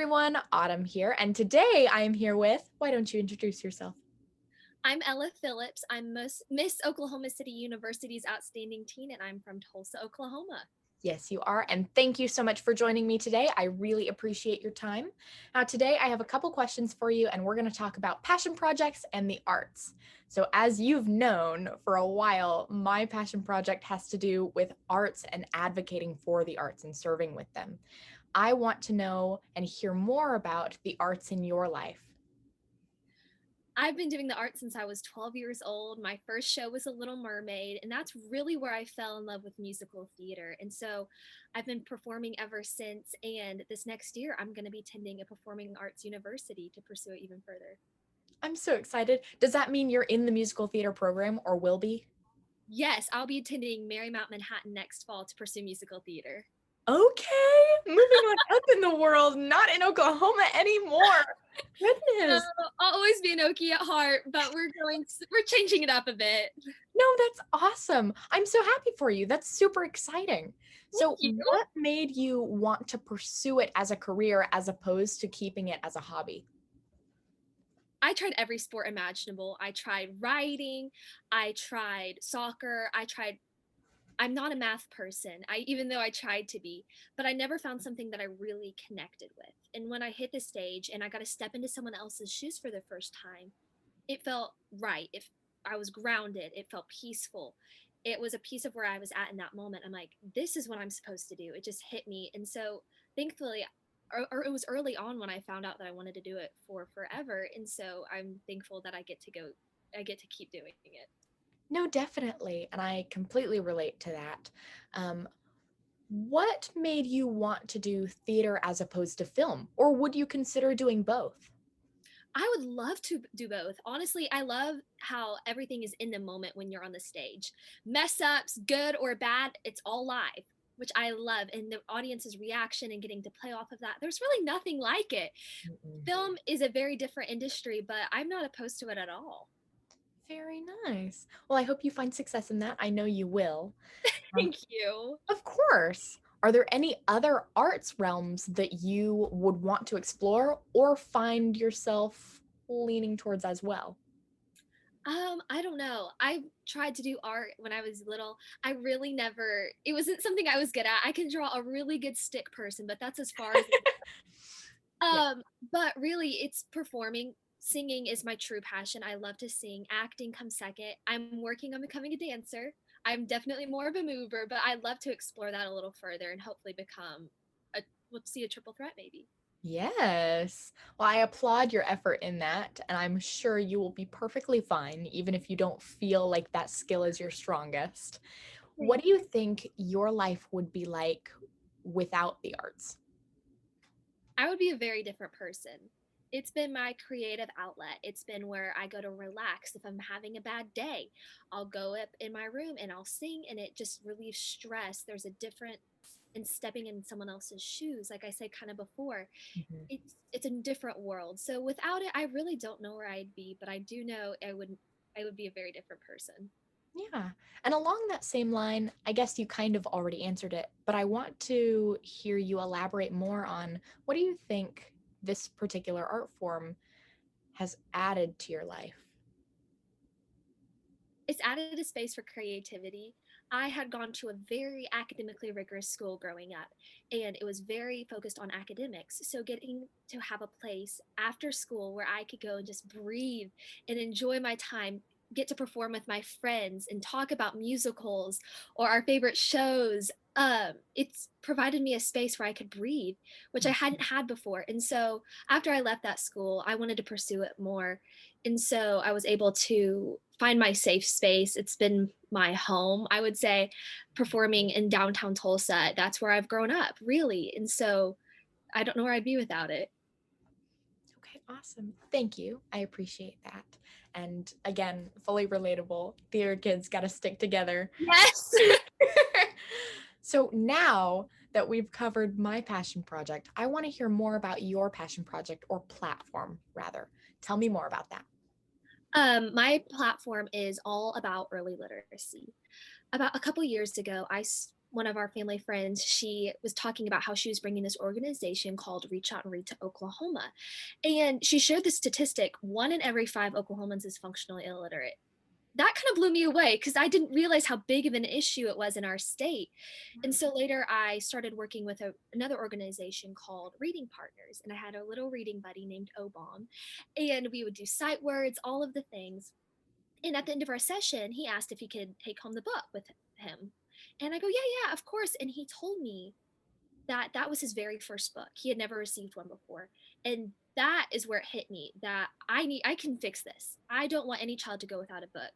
everyone, Autumn here, and today I am here with, why don't you introduce yourself? I'm Ella Phillips. I'm Miss Oklahoma City University's Outstanding Teen, and I'm from Tulsa, Oklahoma. Yes, you are, and thank you so much for joining me today. I really appreciate your time. Now, today I have a couple questions for you, and we're going to talk about passion projects and the arts. So, as you've known for a while, my passion project has to do with arts and advocating for the arts and serving with them. I want to know and hear more about the arts in your life. I've been doing the art since I was 12 years old. My first show was A Little Mermaid, and that's really where I fell in love with musical theater. And so I've been performing ever since. And this next year, I'm going to be attending a performing arts university to pursue it even further. I'm so excited. Does that mean you're in the musical theater program or will be? Yes, I'll be attending Marymount Manhattan next fall to pursue musical theater. Okay, moving on up in the world, not in Oklahoma anymore. So Goodness. I'll always be an Okie at heart, but we're changing it up a bit. No, that's awesome. I'm so happy for you. That's super exciting. Thank So, you. what made you want to pursue it as a career as opposed to keeping it as a hobby? I tried every sport imaginable. I tried riding, I tried soccer, I'm not a math person. Even though I tried to be, but I never found something that I really connected with. And when I hit the stage and I got to step into someone else's shoes for the first time, it felt right. If I was grounded, it felt peaceful. It was a piece of where I was at in that moment. I'm like, this is what I'm supposed to do. It just hit me. And so thankfully, or it was early on when I found out that I wanted to do it for forever. And so I'm thankful that I get to keep doing it. No, definitely. And I completely relate to that. Um, what made you want to do theater as opposed to film? Or would you consider doing both? I would love to do both. Honestly, I love how everything is in the moment when you're on the stage. Mess ups, good or bad, it's all live, which I love. And the audience's reaction and getting to play off of that, there's really nothing like it. Mm-mm. Film is a very different industry, but I'm not opposed to it at all. Very nice. Well, I hope you find success in that. I know you will. Um, Thank you. of course. Are there any other arts realms that you would want to explore or find yourself leaning towards as well? I don't know. I tried to do art when I was little. I really never, it wasn't something I was good at. I can draw a really good stick person, but that's as far as Yeah. Um, but really it's performing. Singing is my true passion. I love to sing. Acting comes second. I'm working on becoming a dancer. I'm definitely more of a mover, but I'd love to explore that a little further and hopefully become a let's see a triple threat maybe. Yes. Well, I applaud your effort in that, and I'm sure you will be perfectly fine, even if you don't feel like that skill is your strongest. What Thank do you think your life would be like without the arts? I would be a very different person. It's been my creative outlet. It's been where I go to relax. If I'm having a bad day, I'll go up in my room and I'll sing, and it just relieves stress. There's a different in stepping in someone else's shoes, like I said kind of before. Mhm. It's a different world. So without it, I really don't know where I'd be, but I do know I would be a very different person. Yeah. And along that same line, I guess you kind of already answered it, but I want to hear you elaborate more on what do you think this particular art form has added to your life? It's added a space for creativity. I had gone to a very academically rigorous school growing up, and it was very focused on academics. So, getting to have a place after school where I could go and just breathe and enjoy my time, get to perform with my friends and talk about musicals or our favorite shows. It's provided me a space where I could breathe, which I hadn't had before. And so, after I left that school, I wanted to pursue it more, and so I was able to find my safe space. It's been my home, I would say, performing in downtown Tulsa. That's where I've grown up, really. And so I don't know where I'd be without it. Okay, awesome. Thank you. I appreciate that. And again, fully relatable. Theater kids got to stick together. Yes. So now that we've covered my passion project, I want to hear more about your passion project or platform, rather. Tell me more about that. My platform is all about early literacy. About a couple years ago, one of our family friends, she was talking about how she was bringing this organization called Reach Out and Read to Oklahoma. And she shared the statistic, one in every five Oklahomans is functionally illiterate. That kind of blew me away because I didn't realize how big of an issue it was in our state. And so later I started working with another organization called Reading Partners. And I had a little reading buddy named Obam. And we would do sight words, all of the things. And at the end of our session, he asked if he could take home the book with him. And I go, yeah, yeah, of course. And he told me that that was his very first book. He had never received one before. And that is where it hit me that I can fix this. I don't want any child to go without a book.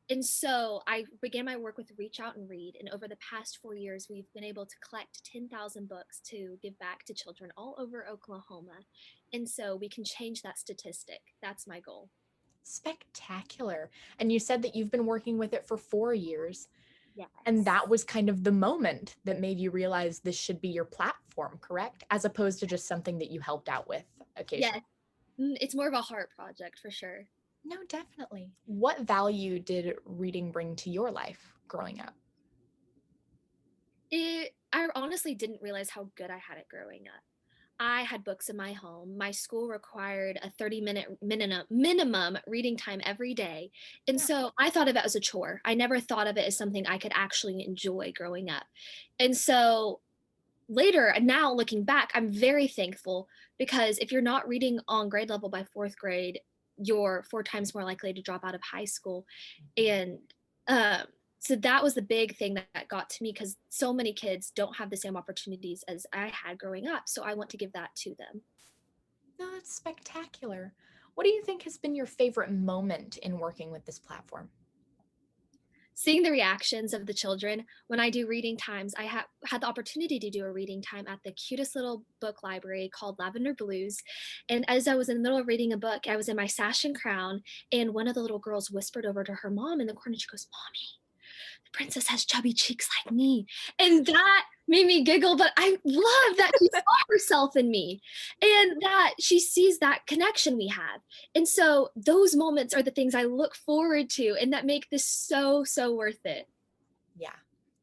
And so I began my work with Reach Out and Read. And over the past 4 years, we've been able to collect 10,000 books to give back to children all over Oklahoma. And so we can change that statistic. That's my goal. Spectacular. And you said that you've been working with it for 4 years. And Yes. that was kind of the moment that made you realize this should be your platform, correct? As opposed to just something that you helped out with occasionally. Yes. It's more of a heart project for sure. No, definitely. What value did reading bring to your life growing up? I honestly didn't realize how good I had it growing up. I had books in my home. My school required a 30-minute minimum reading time every day. And Yeah. so I thought of it as a chore. I never thought of it as something I could actually enjoy growing up. And so later, and now looking back, I'm very thankful because if you're not reading on grade level by fourth grade, you're four times more likely to drop out of high school. And um, so that was the big thing that got to me because so many kids don't have the same opportunities as I had growing up. So I want to give that to them. No, that's spectacular. What do you think has been your favorite moment in working with this platform? Seeing the reactions of the children when I do reading times, I had the opportunity to do a reading time at the cutest little book library called Lavender Blues. And as I was in the middle of reading a book, I was in my sash and crown, and one of the little girls whispered over to her mom in the corner. She goes, "Mommy, the princess has chubby cheeks like me." And that made me giggle, but I love that she saw herself in me and that she sees that connection we have. And so those moments are the things I look forward to and that make this so, so worth it. Yeah,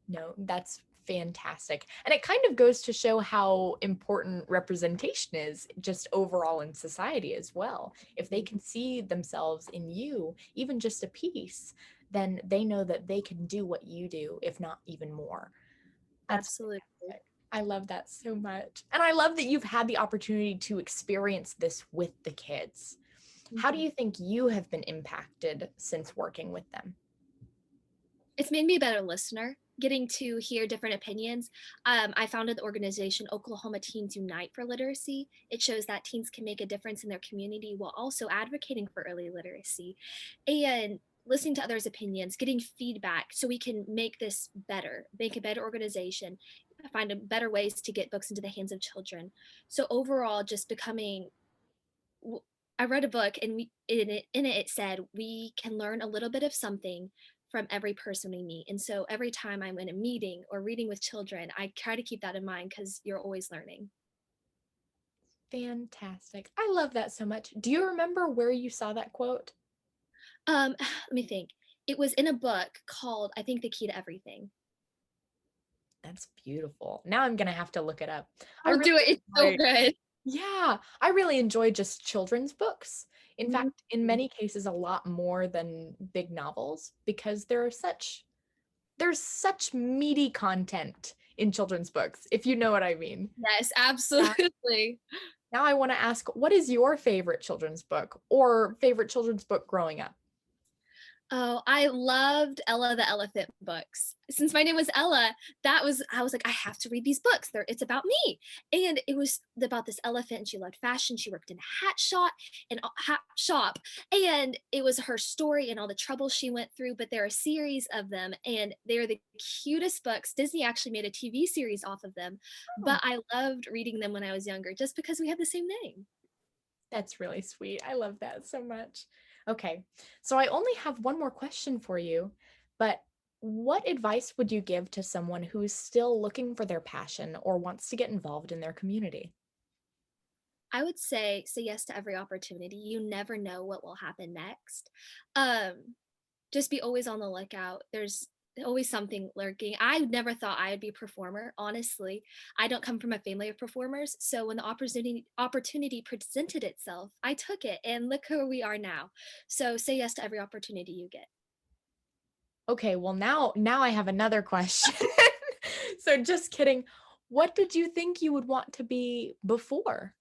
no, that's fantastic. And it kind of goes to show how important representation is just overall in society as well. If they can see themselves in you, even just a piece, then they know that they can do what you do, if not even more. That's Absolutely. fantastic. I love that so much. And I love that you've had the opportunity to experience this with the kids. How do Mhm. you think you have been impacted since working with them? It's made me a better listener, getting to hear different opinions. I founded the organization Oklahoma Teens Unite for Literacy. It shows that teens can make a difference in their community while also advocating for early literacy and listening to others' opinions, getting feedback so we can make this better, make a better organization, find better ways to get books into the hands of children. So overall, just becoming I read a book and in it it said we can learn a little bit of something from every person we meet. And so every time I'm in a meeting or reading with children, I try to keep that in mind because you're always learning. Fantastic. I love that so much. Do you remember where you saw that quote? Let me think. It was in a book called I think The Key to Everything. That's beautiful. Now I'm gonna have to look it up. I I'll really do it. It's so enjoy, good. yeah, I really enjoy just children's books. In fact, in Mhm. many cases, a lot more than big novels because there's such meaty content in children's books, if you know what I mean. Yes, Now, absolutely. now I want to ask, what is your favorite children's book or favorite children's book growing up? Oh, I loved Ella the Elephant books. Since my name was Ella, I was like, I have to read these books. It's about me. And it was about this elephant and she loved fashion. She worked in a hat shop. And it was her story and all the trouble she went through. But there are a series of them and they're the cutest books. Disney actually made a TV series off of them. Oh, But I loved reading them when I was younger just because we have the same name. that's really sweet. I love that so much. Okay, so I only have one more question for you, but what advice would you give to someone who is still looking for their passion or wants to get involved in their community? I would say yes to every opportunity. You never know what will happen next. Um, just be always on the lookout. always something lurking. I never thought I would be a performer, honestly. I don't come from a family of performers, so when the opportunity presented itself, I took it and look who we are now. So say yes to every opportunity you get. Okay, well now I have another question. So just kidding. What did you think you would want to be before?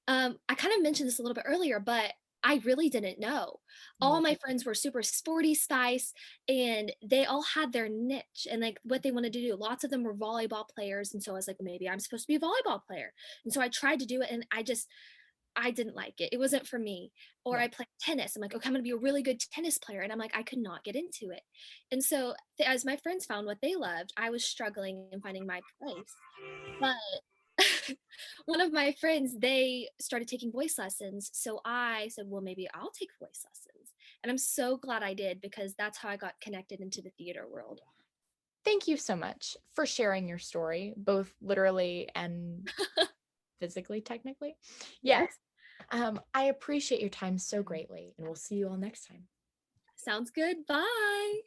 I kind of mentioned this a little bit earlier, but I really didn't know. All my friends were super sporty spice and they all had their niche and like what they wanted to do. Lots of them were volleyball players. And so I was like, maybe I'm supposed to be a volleyball player. And so I tried to do it and I didn't like it. It wasn't for me. Or Yeah. I played tennis. I'm like, okay, I'm gonna be a really good tennis player. And I'm like, I could not get into it. And so as my friends found what they loved, I was struggling in finding my place. But one of my friends, they started taking voice lessons. So I said, well, maybe I'll take voice lessons. And I'm so glad I did because that's how I got connected into the theater world. Thank you so much for sharing your story, both literally and physically, technically. Yes. Yes. I appreciate your time so greatly, and we'll see you all next time. Sounds good. Bye.